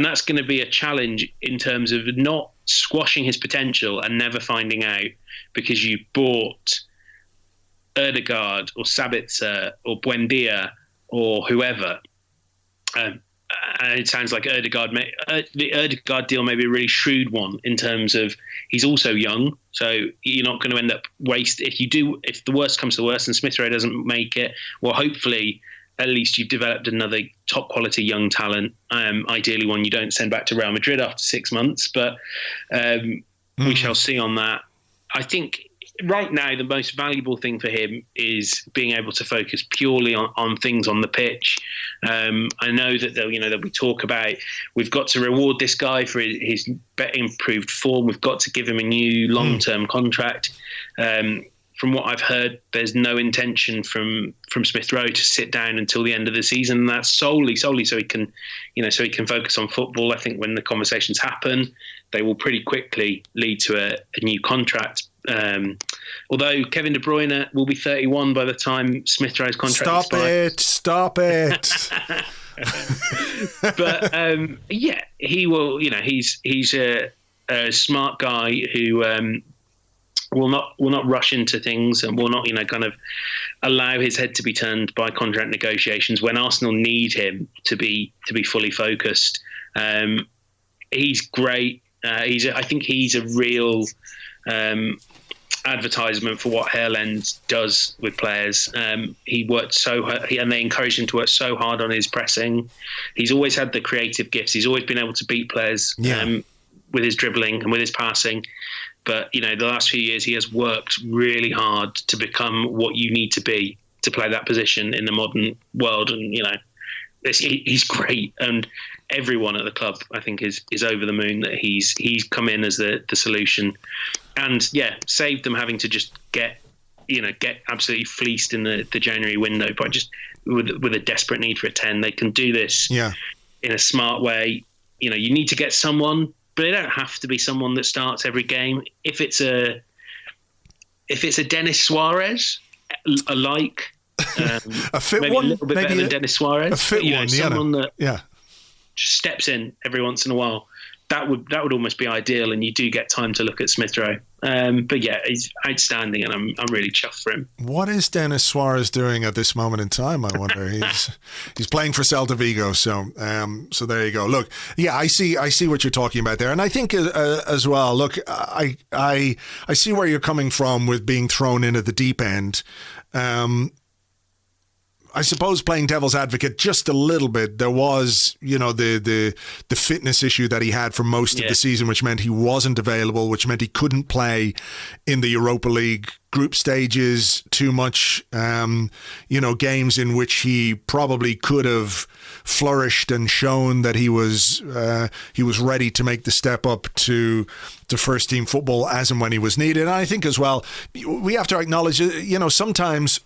that's going to be a challenge in terms of not squashing his potential and never finding out because you bought Ødegaard or Sabitzer or Buendia or whoever. It sounds like the Ødegaard deal may be a really shrewd one in terms of he's also young, so you're not going to end up if the worst comes to the worst and Smith Rowe doesn't make it, well, hopefully at least you've developed another top quality young talent, ideally one you don't send back to Real Madrid after 6 months, but we shall see on that. I think right now, the most valuable thing for him is being able to focus purely on things on the pitch. I know that there'll be talk about we've got to reward this guy for his improved form. We've got to give him a new long-term contract. From what I've heard, there's no intention from Smith Rowe to sit down until the end of the season. And that's solely so he can focus on football. I think when the conversations happen, they will pretty quickly lead to a new contract. Although Kevin De Bruyne will be 31 by the time Smith Rowe's contract Stop it. But yeah, he will. You know, he's a smart guy who will not rush into things and will not, you know, kind of allow his head to be turned by contract negotiations when Arsenal need him to be fully focused. He's great. I think he's a real advertisement for what Hale End does with players. He worked so hard, and they encouraged him to work so hard on his pressing. He's always had the creative gifts. He's always been able to beat players with his dribbling and with his passing. But, you know, the last few years he has worked really hard to become what you need to be to play that position in the modern world. And, you know, he's great. And everyone at the club, I think, is over the moon that he's come in as the solution. And, yeah, saved them having to just get absolutely fleeced in the January window by just with a desperate need for a 10. They can do this in a smart way. You know, you need to get someone, but they don't have to be someone that starts every game. If it's a Denis Suarez, a fit maybe one, a little bit better than Denis Suarez, a fit one, someone that just steps in every once in a while. That would almost be ideal, and you do get time to look at Smith Rowe. But yeah, he's outstanding, and I'm really chuffed for him. What is Denis Suarez doing at this moment in time? I wonder. He's playing for Celta Vigo, so there you go. Look, yeah, I see what you're talking about there, and I think as well. Look, I see where you're coming from with being thrown in at the deep end. I suppose playing devil's advocate just a little bit, there was, you know, the fitness issue that he had for most of the season, which meant he wasn't available, which meant he couldn't play in the Europa League group stages too much, you know, games in which he probably could have flourished and shown that he was ready to make the step up to first team football as and when he was needed. And I think as well, we have to acknowledge, you know, sometimes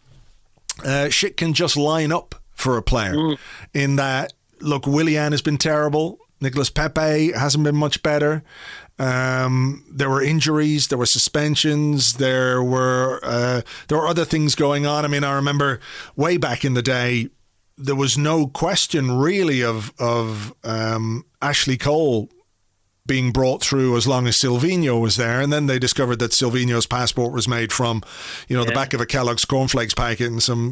shit can just line up for a player in that, look, Willian has been terrible. Nicolas Pepe hasn't been much better. There were injuries, there were suspensions, there were other things going on. I mean, I remember way back in the day, there was no question really of Ashley Cole being brought through as long as Silvinho was there, and then they discovered that Silvinho's passport was made from, you know, the back of a Kellogg's cornflakes packet and some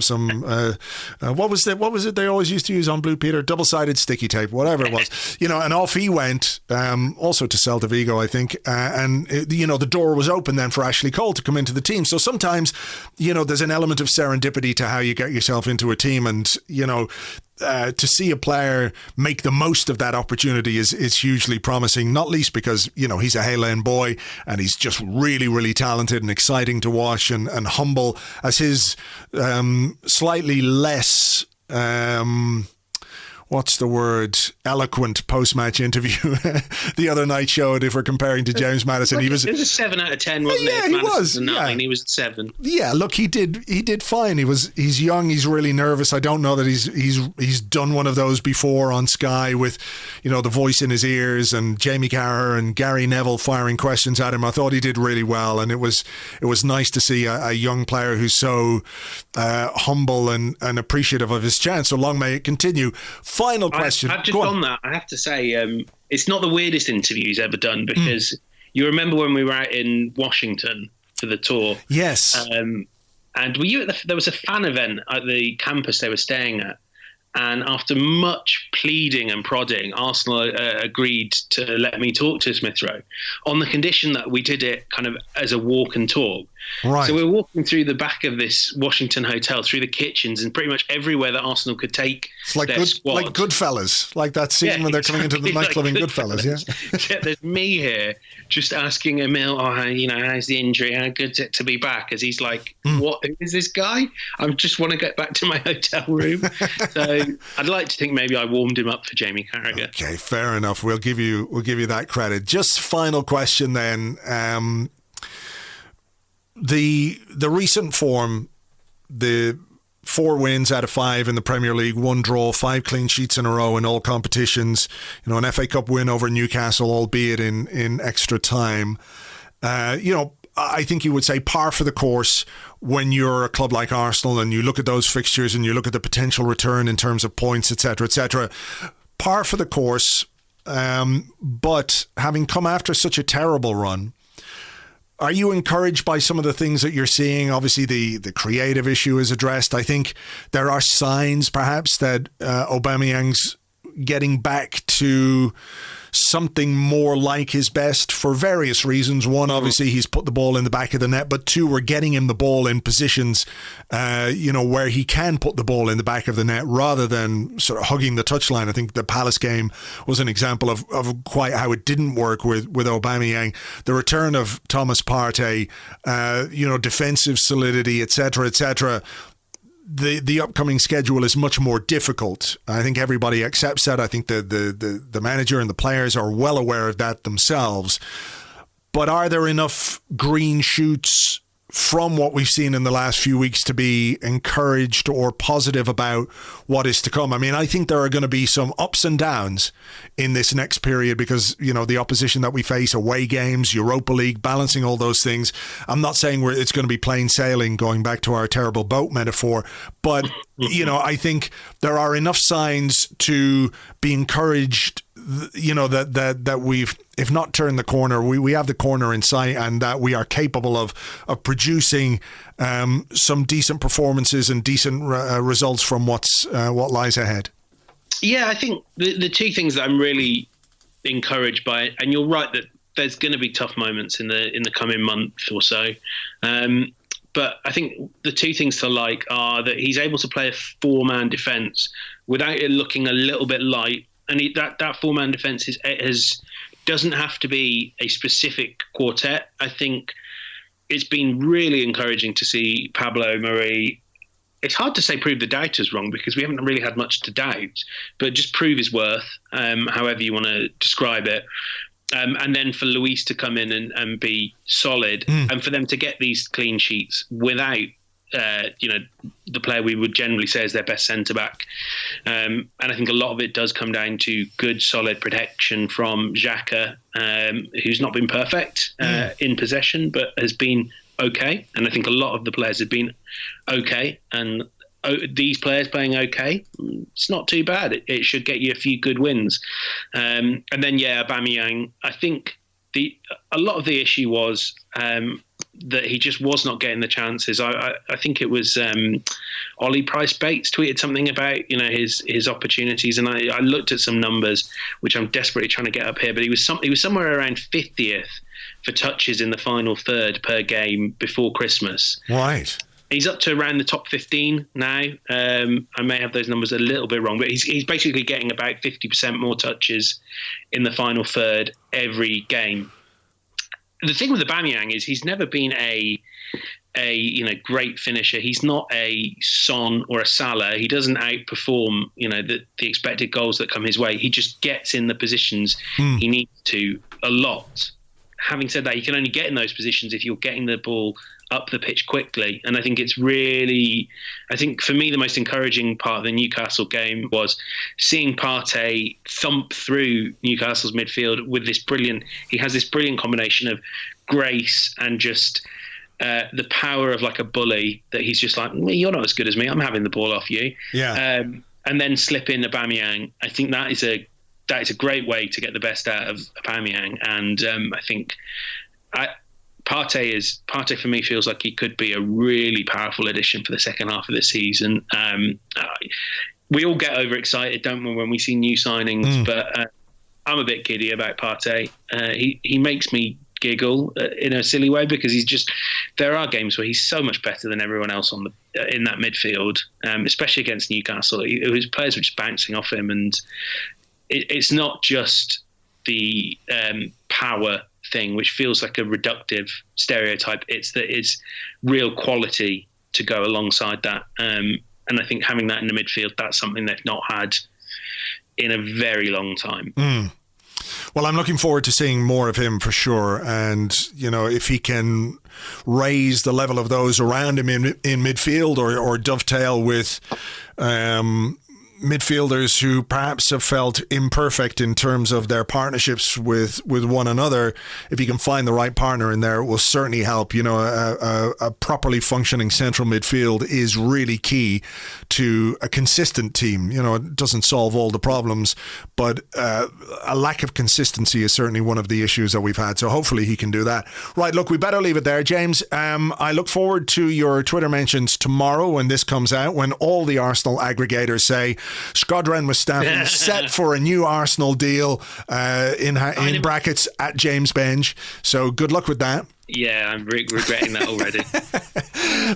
what was it they always used to use on Blue Peter, double-sided sticky tape, whatever it was, you know, and off he went, also to Celta Vigo, I think, you know, the door was open then for Ashley Cole to come into the team. So sometimes, you know, there's an element of serendipity to how you get yourself into a team, and, you know, to see a player make the most of that opportunity is hugely promising, not least because, you know, he's a Hale End boy and he's just really, really talented and exciting to watch, and humble as his slightly less what's the word, eloquent post-match interview the other night showed, if we're comparing to James Maddison. It was a 7 out of 10, wasn't it? Yeah, he was. He was 7. Yeah, look, he did fine. He's young, he's really nervous. I don't know that he's done one of those before on Sky with, you know, the voice in his ears and Jamie Carragher and Gary Neville firing questions at him. I thought he did really well, and it was nice to see a young player who's so humble and appreciative of his chance. So long may it continue. Final question. I've just on that, I have to say, it's not the weirdest interview he's ever done, because you remember when we were out in Washington for the tour? Yes. And were you at there was a fan event at the campus they were staying at, and after much pleading and prodding, Arsenal agreed to let me talk to Smith Rowe on the condition that we did it kind of as a walk and talk. Right. So we were walking through the back of this Washington hotel, through the kitchens, and pretty much everywhere that Arsenal could take their squad. Like Goodfellas, like that scene when they're coming into the nightclub in Goodfellas. Yeah, there's me here just asking Emile, how's the injury? How good's it to be back? As he's like, what is this guy? I just want to get back to my hotel room. So I'd like to think maybe I warmed him up for Jamie Carragher. Okay, fair enough. We'll give you that credit. Just final question then. The recent form, the 4 wins out of 5 in the Premier League, 1 draw, 5 clean sheets in a row in all competitions, you know, an FA Cup win over Newcastle, albeit in extra time. You know, I think you would say par for the course when you're a club like Arsenal and you look at those fixtures and you look at the potential return in terms of points, etc., etc. Par for the course, but having come after such a terrible run, are you encouraged by some of the things that you're seeing? Obviously, the creative issue is addressed. I think there are signs, perhaps, that Aubameyang's getting back to something more like his best for various reasons. One, obviously, he's put the ball in the back of the net, but two, we're getting him the ball in positions, where he can put the ball in the back of the net rather than sort of hugging the touchline. I think the Palace game was an example of quite how it didn't work with Aubameyang. The return of Thomas Partey, defensive solidity, etc., etc. The upcoming schedule is much more difficult. I think everybody accepts that. I think the manager and the players are well aware of that themselves. But are there enough green shoots from what we've seen in the last few weeks to be encouraged or positive about what is to come? I mean, I think there are going to be some ups and downs in this next period because, the opposition that we face, away games, Europa League, balancing all those things. I'm not saying it's going to be plain sailing, going back to our terrible boat metaphor, but, I think there are enough signs to be encouraged, that we've, if not turned the corner, we have the corner in sight, and that we are capable of producing some decent performances and decent results from what lies ahead. Yeah, I think the two things that I'm really encouraged by, and you're right that there's going to be tough moments in the coming month or so. But I think the two things to like are that he's able to play a four-man defence without it looking a little bit light. And that four-man defence doesn't have to be a specific quartet. I think it's been really encouraging to see Pablo Mari. It's hard to say prove the doubters wrong because we haven't really had much to doubt, but just prove his worth, however you want to describe it. And then for Luis to come in and be solid, and for them to get these clean sheets without the player we would generally say is their best centre-back. And I think a lot of it does come down to good, solid protection from Xhaka, who's not been perfect in possession, but has been okay. And I think a lot of the players have been okay. And these players playing okay, it's not too bad. It should get you a few good wins. And then, Aubameyang, I think a lot of the issue was that he just was not getting the chances. I think it was Ollie Price-Bates tweeted something about his opportunities, and I looked at some numbers which I'm desperately trying to get up here, but he was somewhere around 50th for touches in the final third per game before Christmas. Right. He's up to around the top 15 now. I may have those numbers a little bit wrong, but he's basically getting about 50% more touches in the final third every game. The thing with Aubameyang is he's never been a great finisher. He's not a Son or a Salah. He doesn't outperform the expected goals that come his way. He just gets in the positions he needs to a lot. Having said that, you can only get in those positions if you're getting the ball up the pitch quickly. And I think for me, the most encouraging part of the Newcastle game was seeing Partey thump through Newcastle's midfield with he has this brilliant combination of grace and just the power of like a bully that he's just like, well, you're not as good as me. I'm having the ball off you. Yeah. And then slip in Aubameyang. I think that is a great way to get the best out of Aubameyang. And I think Partey for me feels like he could be a really powerful addition for the second half of the season. We all get overexcited, don't we, when we see new signings? But I'm a bit giddy about Partey. He makes me giggle in a silly way because there are games where he's so much better than everyone else in that midfield, especially against Newcastle. His players were just bouncing off him, and it's not just the power thing, which feels like a reductive stereotype. It's that it's real quality to go alongside that. And I think having that in the midfield, that's something they've not had in a very long time. Well, I'm looking forward to seeing more of him for sure. And, if he can raise the level of those around him in midfield or dovetail with midfielders who perhaps have felt imperfect in terms of their partnerships with one another, if you can find the right partner in there, it will certainly help. You know, a properly functioning central midfield is really key to a consistent team. You know, it doesn't solve all the problems, but a lack of consistency is certainly one of the issues that we've had. So hopefully he can do that. Right, look, we better leave it there, James. I look forward to your Twitter mentions tomorrow when this comes out, when all the Arsenal aggregators say Shkodran Mustafi set for a new Arsenal deal in brackets at James Benge. So good luck with that. Yeah, I'm regretting that already.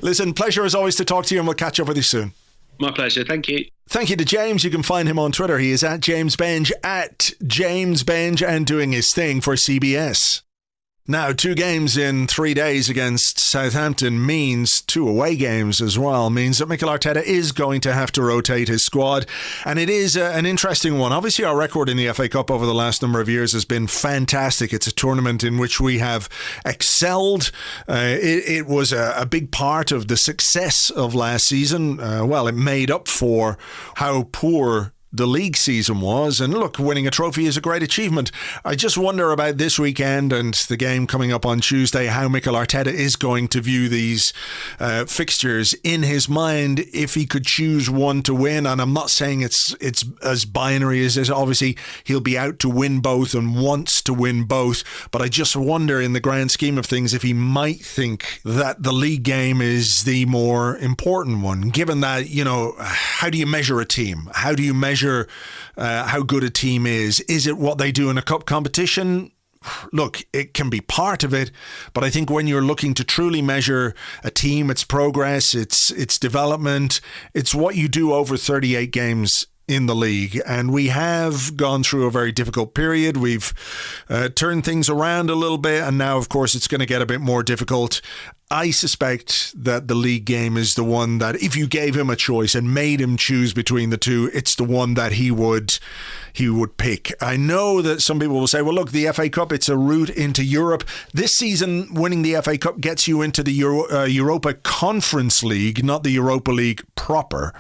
Listen, pleasure as always to talk to you, and we'll catch up with you soon. My pleasure. Thank you. Thank you to James. You can find him on Twitter. He is at James Benge, and doing his thing for CBS. Now, 2 games in 3 days against Southampton means 2 away games as well, means that Mikel Arteta is going to have to rotate his squad, and it is an interesting one. Obviously, our record in the FA Cup over the last number of years has been fantastic. It's a tournament in which we have excelled. It was a big part of the success of last season. It made up for how poor the league season was, and look, winning a trophy is a great achievement. I just wonder about this weekend and the game coming up on Tuesday, how Mikel Arteta is going to view these fixtures in his mind if he could choose one to win. And I'm not saying it's as binary as this. Obviously, he'll be out to win both and wants to win both, but I just wonder in the grand scheme of things if he might think that the league game is the more important one, given that, you know, how do you measure a team? How do you measure how good a team is? Is it what they do in a cup competition? Look, it can be part of it, but I think when you're looking to truly measure a team, its progress, its development, it's what you do over 38 games in the league. And we have gone through a very difficult period. We've turned things around a little bit, and now, of course, it's going to get a bit more difficult. I suspect that the league game is the one that, if you gave him a choice and made him choose between the two, it's the one that he would pick. I know that some people will say, well, look, the FA Cup, it's a route into Europe. This season, winning the FA Cup gets you into the Europa Conference League, not the Europa League proper.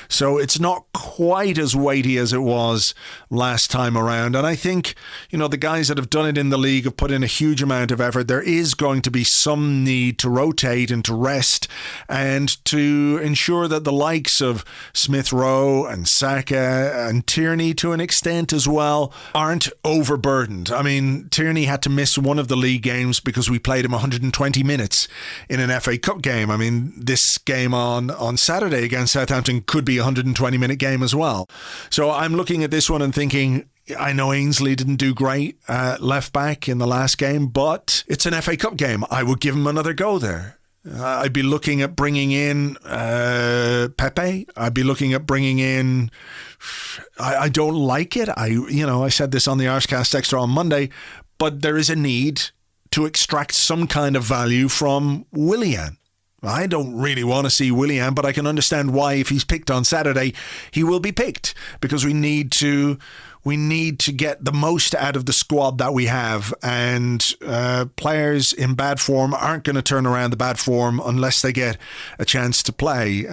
So it's not quite as weighty as it was last time around. And I think, you know, the guys that have done it in the league have put in a huge amount of effort. There is going to be some need to rotate and to rest and to ensure that the likes of Smith Rowe and Saka and Tierney, to an extent as well, aren't overburdened. I mean, Tierney had to miss one of the league games because we played him 120 minutes in an FA Cup game. I mean, this game on Saturday against Southampton could be a 120-minute game as well. So I'm looking at this one and thinking, I know Ainsley didn't do great left back in the last game, but it's an FA Cup game. I would give him another go there. I'd be looking at bringing in Pepe. I'd be looking at bringing in... I don't like it. I said this on the Arsecast Extra on Monday, but there is a need to extract some kind of value from Willian. I don't really want to see Willian, but I can understand why, if he's picked on Saturday, he will be picked, because we need to get the most out of the squad that we have, and players in bad form aren't going to turn around the bad form unless they get a chance to play.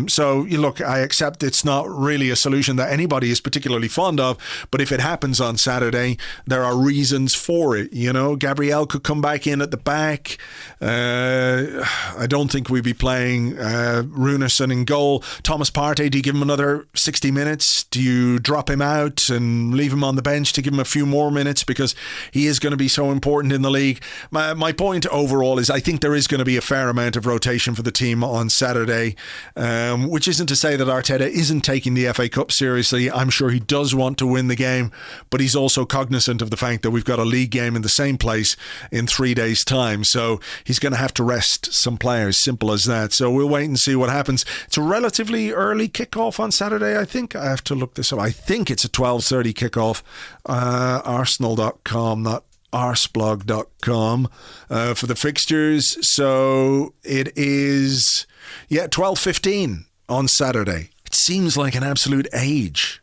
So look, I accept it's not really a solution that anybody is particularly fond of, but if it happens on Saturday, there are reasons for it. You know, Gabriel could come back in at the back. I don't think we'd be playing Runarsson in goal. Thomas Partey, do you give him another 60 minutes? Do you drop him out and leave him on the bench to give him a few more minutes, because he is going to be so important in the league? My point overall is I think there is going to be a fair amount of rotation for the team on Saturday, which isn't to say that Arteta isn't taking the FA Cup seriously. I'm sure he does want to win the game, but he's also cognizant of the fact that we've got a league game in the same place in 3 days' time, so he's going to have to rest some players, simple as that. So we'll wait and see what happens. It's a relatively early kickoff on Saturday, I think. I have to look this up. I think it's a 12:30 kickoff. Arsenal.com, not Arseblog.com for the fixtures. So it is 12:15 on Saturday. It seems like an absolute age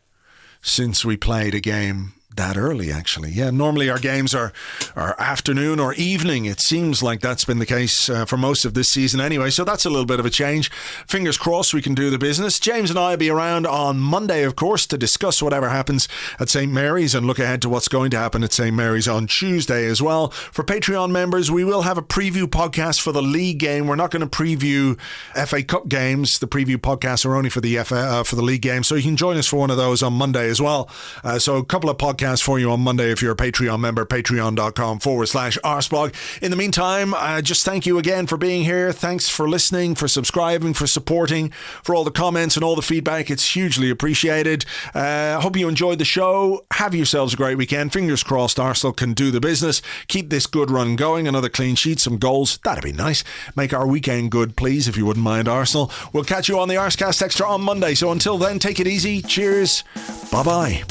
since we played a game that early, actually. Yeah, normally our games are afternoon or evening. It seems like that's been the case for most of this season anyway, so that's a little bit of a change. Fingers crossed we can do the business. James and I will be around on Monday, of course, to discuss whatever happens at St. Mary's and look ahead to what's going to happen at St. Mary's on Tuesday as well. For Patreon members, we will have a preview podcast for the league game. We're not going to preview FA Cup games. The preview podcasts are only for the for the league game, so you can join us for one of those on Monday as well. So a couple of podcasts for you on Monday if you're a Patreon member, patreon.com/Arseblog. In the meantime, just thank you again for being here. Thanks for listening, for subscribing, for supporting, for all the comments and all the feedback. It's hugely appreciated. Hope you enjoyed the show. Have yourselves a great weekend. Fingers crossed Arsenal can do the business. Keep this good run going. Another clean sheet, some goals. That'd be nice. Make our weekend good, please, if you wouldn't mind, Arsenal. We'll catch you on the Arsecast Extra on Monday. So until then, take it easy. Cheers. Bye-bye.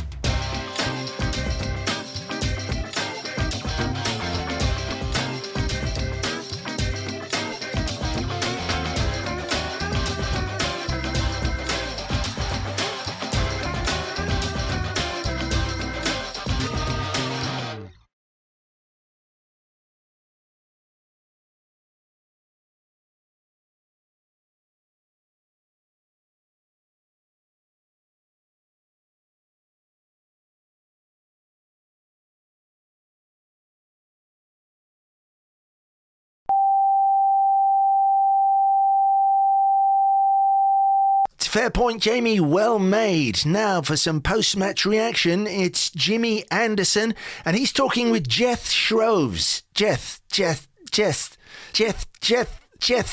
Fair point, Jamie. Well made. Now for some post-match reaction, it's Jimmy Anderson, and he's talking with Jeth Shroves. Jeth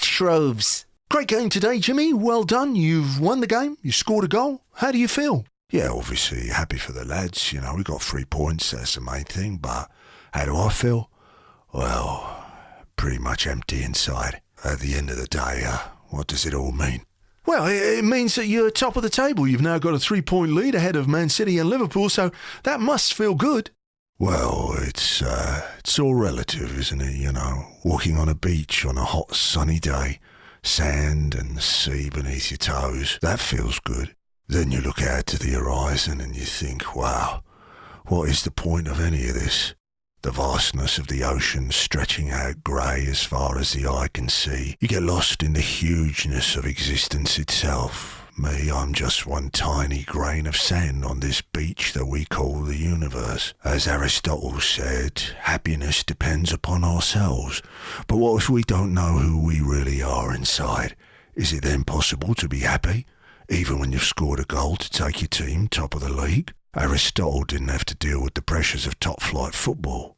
Shroves. Great game today, Jimmy. Well done. You've won the game. You scored a goal. How do you feel? Yeah, obviously happy for the lads. You know, we got 3 points. That's the main thing. But how do I feel? Well, pretty much empty inside. At the end of the day, what does it all mean? Well, it means that you're top of the table. You've now got a 3-point lead ahead of Man City and Liverpool, so that must feel good. Well, it's all relative, isn't it? You know, walking on a beach on a hot sunny day, sand and the sea beneath your toes, that feels good. Then you look out to the horizon and you think, wow, what is the point of any of this? The vastness of the ocean stretching out grey as far as the eye can see. You get lost in the hugeness of existence itself. Me, I'm just one tiny grain of sand on this beach that we call the universe. As Aristotle said, happiness depends upon ourselves. But what if we don't know who we really are inside? Is it then possible to be happy, even when you've scored a goal to take your team top of the league? Aristotle didn't have to deal with the pressures of top-flight football.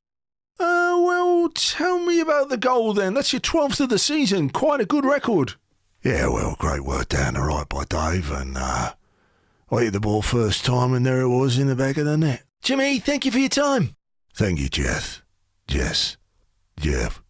Well, tell me about the goal then. That's your 12th of the season. Quite a good record. Yeah, well, great work down the right by Dave, and I hit the ball first time and there it was in the back of the net. Jimmy, thank you for your time. Thank you, Jeff. Jeff. Jeff.